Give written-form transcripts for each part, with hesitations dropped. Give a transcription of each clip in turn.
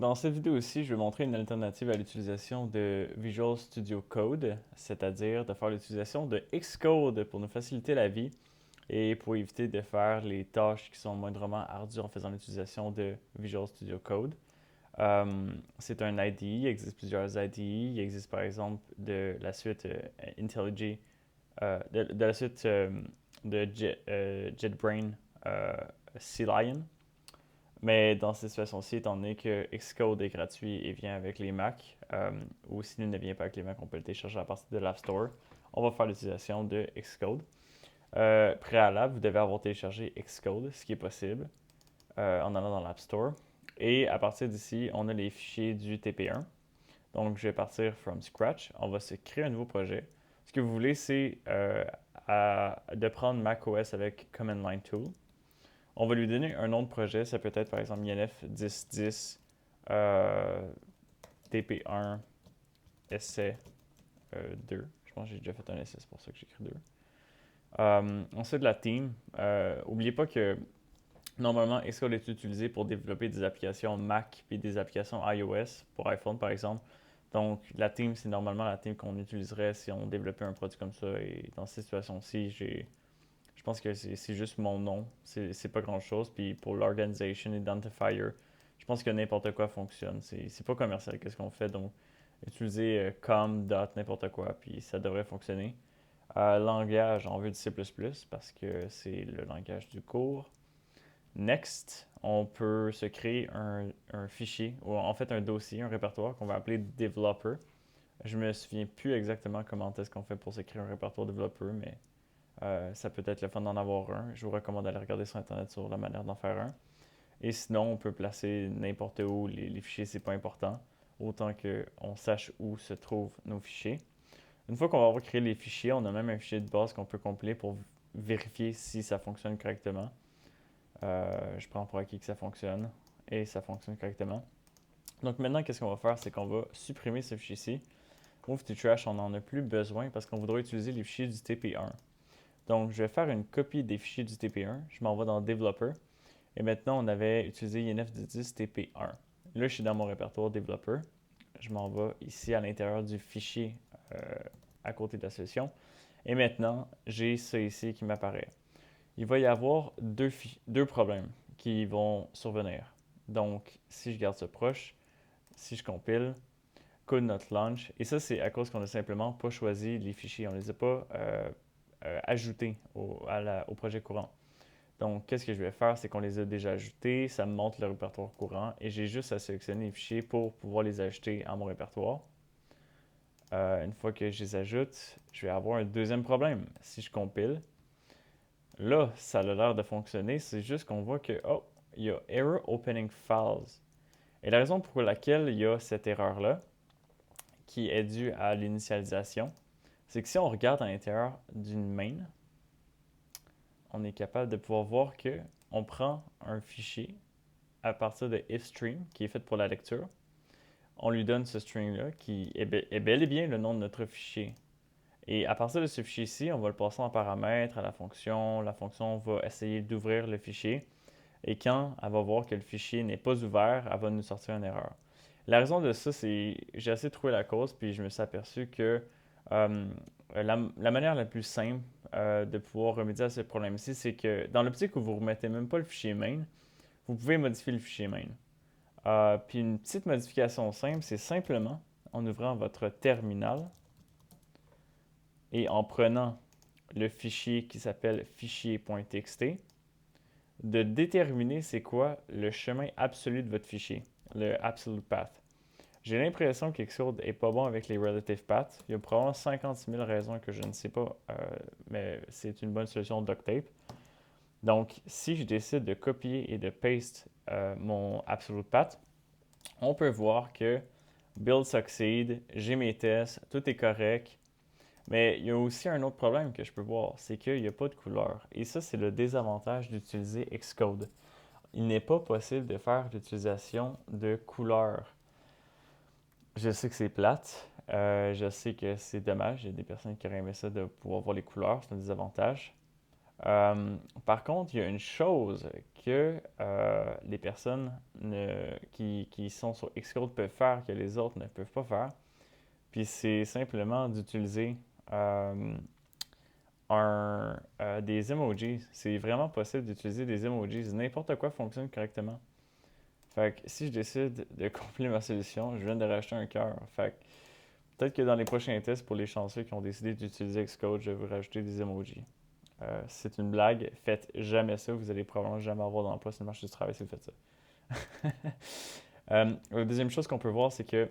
Dans cette vidéo aussi, je vais montrer une alternative à l'utilisation de Visual Studio Code, c'est-à-dire de faire l'utilisation de Xcode pour nous faciliter la vie et pour éviter de faire les tâches qui sont moindrement ardues en faisant l'utilisation de Visual Studio Code. C'est un IDE, il existe plusieurs IDE. Il existe par exemple de la suite IntelliJ, de la suite de JetBrains CLion. Mais dans cette situation-ci, étant donné que Xcode est gratuit et vient avec les Mac, ou s'il ne vient pas avec les Mac, on peut le télécharger à partir de l'App Store, on va faire l'utilisation de Xcode. Préalable, vous devez avoir téléchargé Xcode, ce qui est possible, en allant dans l'App Store. Et à partir d'ici, on a les fichiers du TP1. Donc, je vais partir from scratch. On va se créer un nouveau projet. Ce que vous voulez, c'est de prendre macOS avec Command Line Tool. On va lui donner un nom de projet. Ça peut être par exemple INF 1010 TP1 essai 2. Je pense que j'ai déjà fait un essai, c'est pour ça que j'écris 2. Ensuite, la team. N'oubliez pas que normalement, Xcode est utilisé pour développer des applications Mac et des applications iOS pour iPhone par exemple. Donc, la team, c'est normalement la team qu'on utiliserait si on développait un produit comme ça. Et dans cette situation-ci, je pense que c'est juste mon nom. C'est pas grand-chose. Puis pour l'organisation identifier, je pense que n'importe quoi fonctionne. C'est pas commercial qu'est-ce qu'on fait. Donc, utiliser com, dot, n'importe quoi, puis ça devrait fonctionner. Langage, on veut du C++ parce que c'est le langage du cours. Next, on peut se créer un fichier, ou en fait un dossier, un répertoire qu'on va appeler developer. Je me souviens plus exactement comment est-ce qu'on fait pour se créer un répertoire developer, mais ça peut être le fun d'en avoir un. Je vous recommande d'aller regarder sur Internet sur la manière d'en faire un. Et sinon, on peut placer n'importe où les fichiers, c'est pas important, autant qu'on sache où se trouvent nos fichiers. Une fois qu'on va avoir créé les fichiers, on a même un fichier de base qu'on peut compiler pour vérifier si ça fonctionne correctement. Je prends pour acquis que ça fonctionne et ça fonctionne correctement. Donc maintenant, qu'est-ce qu'on va faire? C'est qu'on va supprimer ce fichier-ci. Move to trash, on n'en a plus besoin parce qu'on voudra utiliser les fichiers du TP1. Donc, je vais faire une copie des fichiers du TP1. Je m'en vais dans Developer. Et maintenant, on avait utilisé INF1010 TP1. Là, je suis dans mon répertoire Developer. Je m'en vais ici à l'intérieur du fichier à côté de la solution. Et maintenant, j'ai ça ici qui m'apparaît. Il va y avoir deux problèmes qui vont survenir. Donc, si je garde ça proche, si je compile, could not launch. Et ça, c'est à cause qu'on n'a simplement pas choisi les fichiers. On ne les a pas ajoutés au projet courant. Donc, qu'est-ce que je vais faire? C'est qu'on les a déjà ajoutés, ça me montre le répertoire courant et j'ai juste à sélectionner les fichiers pour pouvoir les ajouter à mon répertoire. Une fois que je les ajoute, je vais avoir un deuxième problème. Si je compile, là, ça a l'air de fonctionner, c'est juste qu'on voit que, oh, il y a Error Opening Files. Et la raison pour laquelle il y a cette erreur-là, qui est due à l'initialisation, c'est que si on regarde à l'intérieur d'une main, on est capable de pouvoir voir que on prend un fichier à partir de ifstream qui est fait pour la lecture. On lui donne ce string-là qui est bel et bien le nom de notre fichier. Et à partir de ce fichier-ci, on va le passer en paramètre à la fonction. La fonction va essayer d'ouvrir le fichier. Et quand elle va voir que le fichier n'est pas ouvert, elle va nous sortir une erreur. La raison de ça, c'est j'ai essayé de trouver la cause, puis je me suis aperçu que la manière la plus simple de pouvoir remédier à ce problème-ci, c'est que dans l'optique où vous ne remettez même pas le fichier main, vous pouvez modifier le fichier main. Puis une petite modification simple, c'est simplement en ouvrant votre terminal et en prenant le fichier qui s'appelle fichier.txt, de déterminer c'est quoi le chemin absolu de votre fichier, le absolute path. J'ai l'impression que Xcode n'est pas bon avec les relative paths. Il y a probablement 56 000 raisons que je ne sais pas, mais c'est une bonne solution Ducktape. Donc, si je décide de copier et de paste mon absolute path, on peut voir que build succeed, j'ai mes tests, tout est correct. Mais il y a aussi un autre problème que je peux voir, c'est qu'il n'y a pas de couleur. Et ça, c'est le désavantage d'utiliser Xcode. Il n'est pas possible de faire l'utilisation de couleurs. Je sais que c'est plate, je sais que c'est dommage, il y a des personnes qui auraient aimé ça de pouvoir voir les couleurs, c'est un désavantage. Par contre, il y a une chose que les personnes qui sont sur Xcode peuvent faire que les autres ne peuvent pas faire, puis c'est simplement d'utiliser euh, des emojis. C'est vraiment possible d'utiliser des emojis. N'importe quoi fonctionne correctement. Fait que si je décide de compléter ma solution, je viens de racheter un cœur. Fait que peut-être que dans les prochains tests, pour les chanceux qui ont décidé d'utiliser Xcode, je vais rajouter des emojis. C'est une blague, faites jamais ça, vous allez probablement jamais avoir d'emploi sur le marché du travail si vous faites ça. La deuxième chose qu'on peut voir, c'est que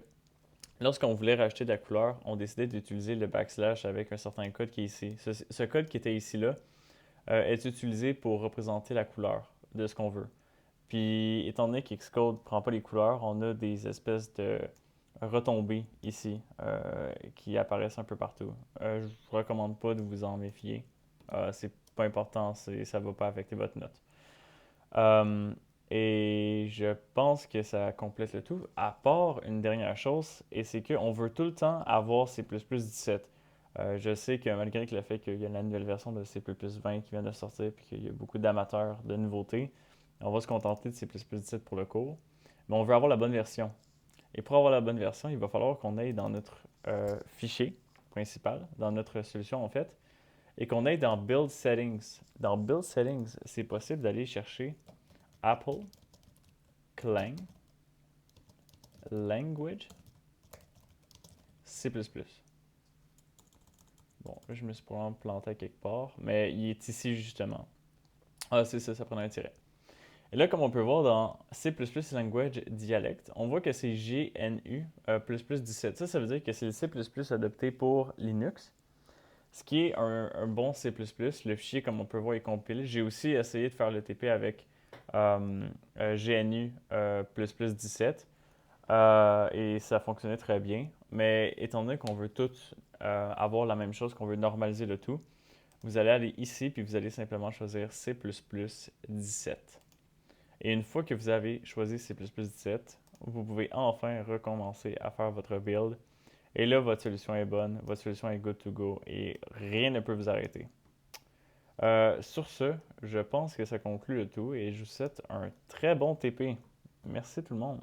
lorsqu'on voulait rajouter de la couleur, on décidait d'utiliser le backslash avec un certain code qui est ici. Ce code qui était ici là est utilisé pour représenter la couleur de ce qu'on veut. Puis, étant donné qu'Xcode ne prend pas les couleurs, on a des espèces de retombées ici qui apparaissent un peu partout. Je ne vous recommande pas de vous en méfier. C'est pas important, ça ne va pas affecter votre note. Euh, et je pense que ça complète le tout, à part une dernière chose, et c'est qu'on veut tout le temps avoir C++17. Je sais que malgré le fait qu'il y a la nouvelle version de C++20 qui vient de sortir, puis qu'il y a beaucoup d'amateurs de nouveautés, on va se contenter de C++17 pour le cours, mais on veut avoir la bonne version. Et pour avoir la bonne version, il va falloir qu'on aille dans notre fichier principal, dans notre solution en fait, et qu'on aille dans Build Settings. Dans Build Settings, c'est possible d'aller chercher Apple, Clang, Language, C++. Bon, là, je me suis probablement planté quelque part, mais il est ici justement. Ah, c'est ça, ça prend un tiret. Et là, comme on peut voir dans C++ Language Dialect, on voit que c'est GNU 17. Ça veut dire que c'est le C++ adopté pour Linux, ce qui est un bon C++. Le fichier, comme on peut voir, est compilé. J'ai aussi essayé de faire le TP avec GNU 17 et ça fonctionnait très bien. Mais étant donné qu'on veut tous avoir la même chose, qu'on veut normaliser le tout, vous allez aller ici puis vous allez simplement choisir C++ 17. Et une fois que vous avez choisi C++17, vous pouvez enfin recommencer à faire votre build. Et là, votre solution est bonne, votre solution est good to go et rien ne peut vous arrêter. Sur ce, je pense que ça conclut le tout et je vous souhaite un très bon TP. Merci tout le monde.